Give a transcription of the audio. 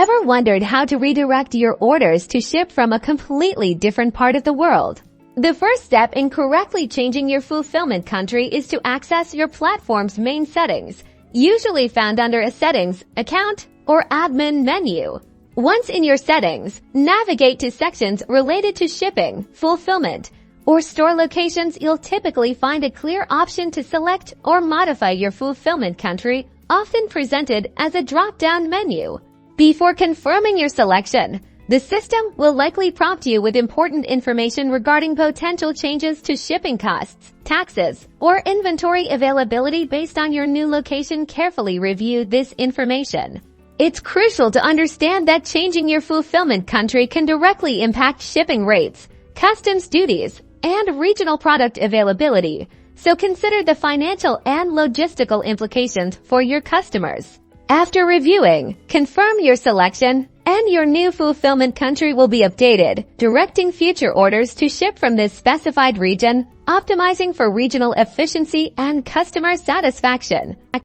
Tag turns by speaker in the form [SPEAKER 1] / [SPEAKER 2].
[SPEAKER 1] Ever wondered how to redirect your orders to ship from a completely different part of the world? The first step in correctly changing your fulfillment country is to access your platform's main settings, usually found under a Settings, Account, or Admin menu. Once in your settings, navigate to sections related to shipping, fulfillment, or store locations. You'll typically find a clear option to select or modify your fulfillment country, often presented as a drop-down menu. Before confirming your selection, the system will likely prompt you with important information regarding potential changes to shipping costs, taxes, or inventory availability based on your new location. Carefully review this information. It's crucial to understand that changing your fulfillment country can directly impact shipping rates, customs duties, and regional product availability, so consider the financial and logistical implications for your customers. After reviewing, confirm your selection, and your new fulfillment country will be updated, directing future orders to ship from this specified region, optimizing for regional efficiency and customer satisfaction.